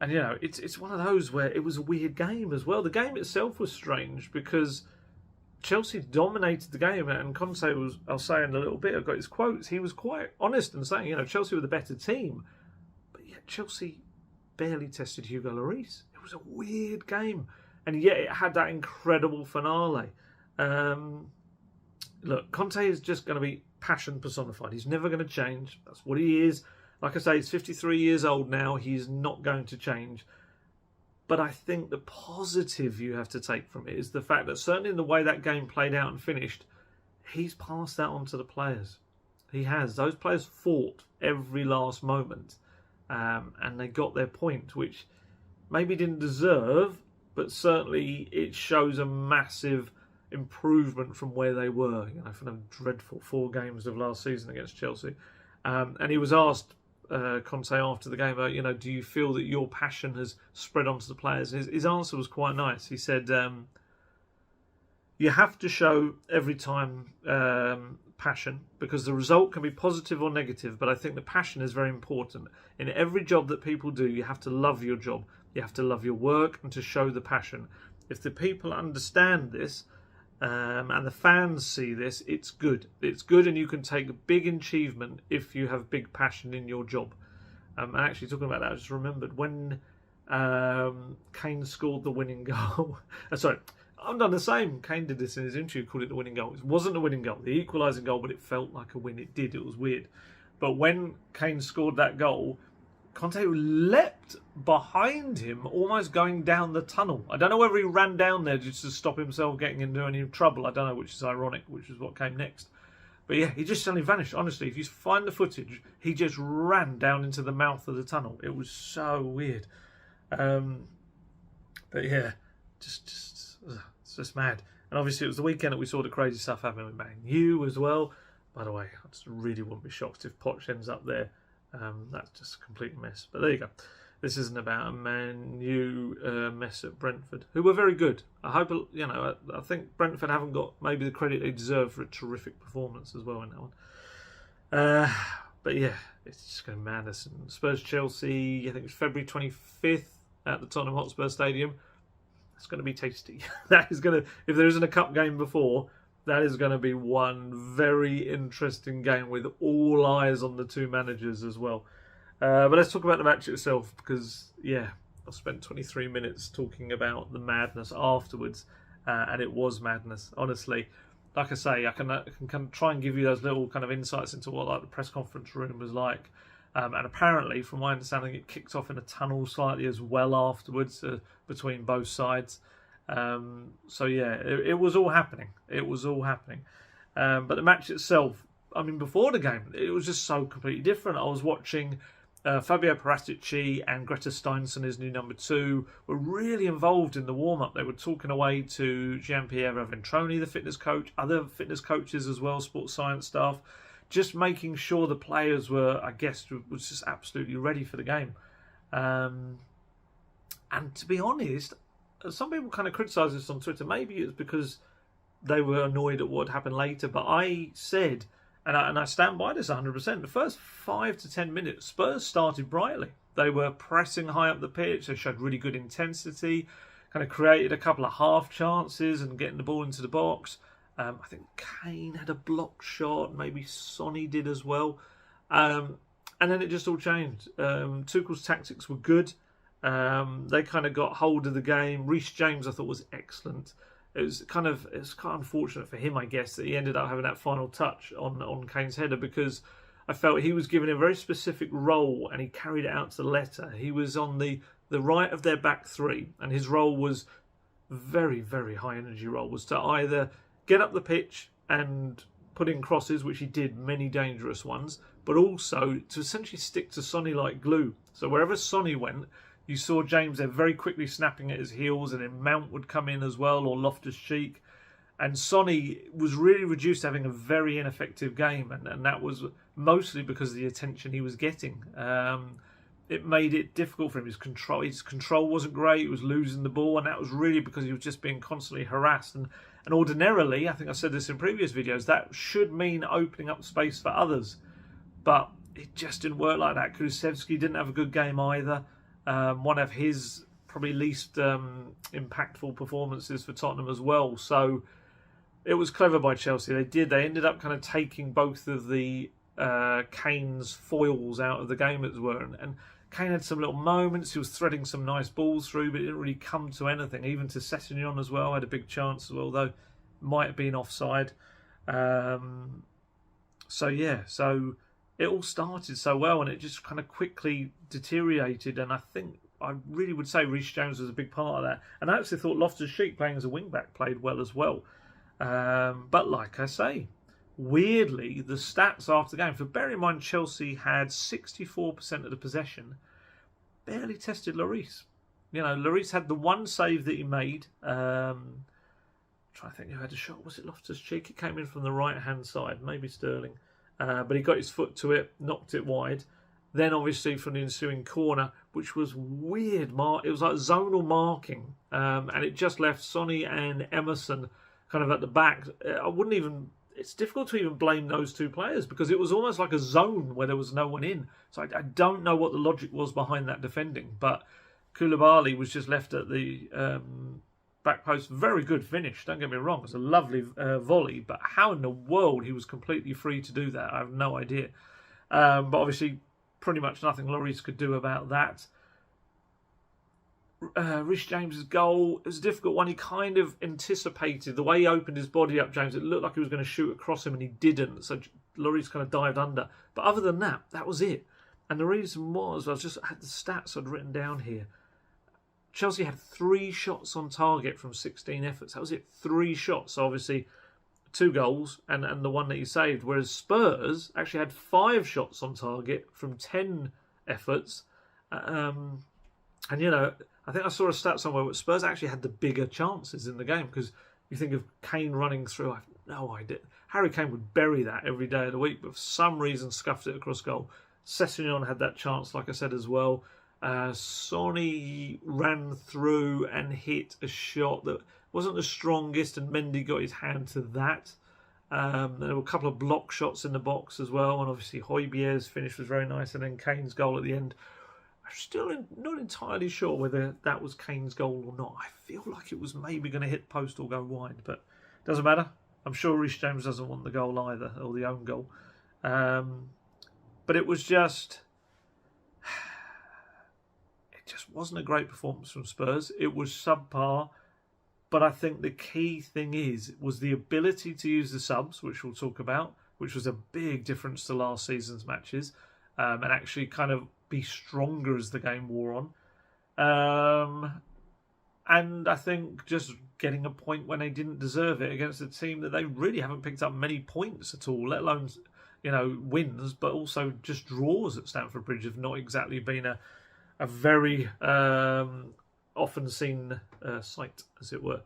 And, you know, it's one of those where it was a weird game as well. The game itself was strange because Chelsea dominated the game, and Conte was, I'll say in a little bit, I've got his quotes, he was quite honest in saying, you know, Chelsea were the better team, but yet Chelsea barely tested Hugo Lloris. It was a weird game, and yet it had that incredible finale. Look, Conte is just going to be passion personified. He's never going to change. That's what he is. Like I say, he's 53 years old now. He's not going to change. But I think the positive you have to take from it is the fact that certainly in the way that game played out and finished, he's passed that on to the players. He has. Those players fought every last moment. And they got their point, which maybe didn't deserve, but certainly it shows a massive improvement from where they were, you know, from the dreadful 4 games of last season against Chelsea. And he was asked, Conte, after the game about, you know, do you feel that your passion has spread onto the players? His answer was quite nice. He said, you have to show every time passion, because the result can be positive or negative, but I think the passion is very important. In every job that people do, you have to love your job. You have to love your work and to show the passion. If the people understand this, and the fans see this, it's good. It's good, and you can take a big achievement if you have big passion in your job. And actually, talking about that, I just remembered when Kane scored the winning goal. Sorry, I've done the same. Kane did this in his interview, called it the winning goal. It wasn't a winning goal, the equalising goal, but it felt like a win. It did. It was weird. But when Kane scored that goal, Conte leapt behind him, almost going down the tunnel. I don't know whether he ran down there just to stop himself getting into any trouble. I don't know, which is ironic, which is what came next. But yeah, he just suddenly vanished. Honestly, if you find the footage, he just ran down into the mouth of the tunnel. It was so weird. But yeah, it's just mad. And obviously it was the weekend that we saw the crazy stuff happening with Man U as well. By the way, I just really wouldn't be shocked if Poch ends up there. That's just a complete mess. But there you go. This isn't about a Man U mess at Brentford, who were very good. I hope, you know, I think Brentford haven't got maybe the credit they deserve for a terrific performance as well in that one. But yeah, it's just going to be madness. And Spurs-Chelsea, I think it's February 25th at the Tottenham Hotspur Stadium. It's going to be tasty. That is going to, if there isn't a cup game before, that is going to be one very interesting game with all eyes on the two managers as well. But let's talk about the match itself, because, yeah, I spent 23 minutes talking about the madness afterwards, and it was madness, honestly. Like I say, I can kind of try and give you those little kind of insights into what like the press conference room was like. And apparently, from my understanding, it kicked off in a tunnel slightly as well afterwards between both sides. So yeah, it was all happening. It was all happening. But the match itself, I mean, before the game, it was just so completely different. I was watching Fabio Paratici and Greta Steinson, his new number 2, were really involved in the warm-up. They were talking away to Gianpiero Ventroni, the fitness coach, other fitness coaches as well, sports science staff, just making sure the players were, I guess, was just absolutely ready for the game. And to be honest, some people kind of criticise this on Twitter. Maybe it's because they were annoyed at what happened later. But I said, and I stand by this 100%, the first 5 to 10 minutes, Spurs started brightly. They were pressing high up the pitch. They showed really good intensity, kind of created a couple of half chances and getting the ball into the box. I think Kane had a block shot. Maybe Sonny did as well. And then it just all changed. Tuchel's tactics were good. They kind of got hold of the game. Reece James, I thought, was excellent. It was kind of unfortunate for him, I guess, that he ended up having that final touch on Kane's header, because I felt he was given a very specific role and he carried it out to the letter. He was on the right of their back three, and his role was very, very high energy role, was to either get up the pitch and put in crosses, which he did, many dangerous ones, but also to essentially stick to Sonny like glue. So wherever Sonny went, you saw James there very quickly snapping at his heels, and then Mount would come in as well, or Loftus-Cheek. And Sonny was really reduced to having a very ineffective game, and that was mostly because of the attention he was getting. It made it difficult for him. His control wasn't great. He was losing the ball, and that was really because he was just being constantly harassed. And ordinarily, I think I said this in previous videos, that should mean opening up space for others. But it just didn't work like that. Kulusevski didn't have a good game either. One of his probably least impactful performances for Tottenham as well. So it was clever by Chelsea. They ended up kind of taking both of the Kane's foils out of the game, as it were. And Kane had some little moments. He was threading some nice balls through, but it didn't really come to anything. Even to Sessegnon as well, had a big chance as well, though might have been offside. So it all started so well, and it just kind of quickly deteriorated. And I think I really would say Reece James was a big part of that. And I actually thought Loftus-Cheek, playing as a wing-back, played well as well. But like I say, weirdly, the stats after the game, for bear in mind Chelsea had 64% of the possession, barely tested Lloris. You know, Lloris had the one save that he made. Trying to think who had a shot. Was it Loftus-Cheek? It came in from the right-hand side, maybe Sterling. But he got his foot to it, knocked it wide. Then, obviously, from the ensuing corner, which was weird. It was like zonal marking. And it just left Sonny and Emerson kind of at the back. It's difficult to even blame those two players because it was almost like a zone where there was no one in. So I don't know what the logic was behind that defending. But 쿨리발리 was just left at the back post. Very good finish, don't get me wrong. It was a lovely volley. But how in the world he was completely free to do that, I have no idea. But obviously, pretty much nothing Lloris could do about that. Reece James's goal, it was a difficult one. He kind of anticipated the way he opened his body up, James. It looked like he was going to shoot across him and he didn't. So Lloris kind of dived under. But other than that, that was it. And the reason was, I had the stats I'd written down here. Chelsea had 3 shots on target from 16 efforts. That was it, 3 shots. So obviously 2 goals and the one that he saved. Whereas Spurs actually had 5 shots on target from 10 efforts. And, you know, I think I saw a stat somewhere where Spurs actually had the bigger chances in the game because you think of Kane running through. I have no idea. Harry Kane would bury that every day of the week, but for some reason scuffed it across goal. Sessegnon had that chance, like I said, as well. Sonny ran through and hit a shot that wasn't the strongest, and Mendy got his hand to that. There were a couple of block shots in the box as well, and obviously Højbjerg's finish was very nice, and then Kane's goal at the end. I'm still not entirely sure whether that was Kane's goal or not. I feel like it was maybe going to hit post or go wide, but it doesn't matter. I'm sure Reece James doesn't want the goal either, or the own goal. But it was just... It just wasn't a great performance from Spurs. It was subpar. But I think the key thing was the ability to use the subs, which we'll talk about, which was a big difference to last season's matches, and actually kind of be stronger as the game wore on. And I think just getting a point when they didn't deserve it against a team that they really haven't picked up many points at all, let alone, you know, wins, but also just draws at Stamford Bridge have not exactly been a very often seen sight, as it were.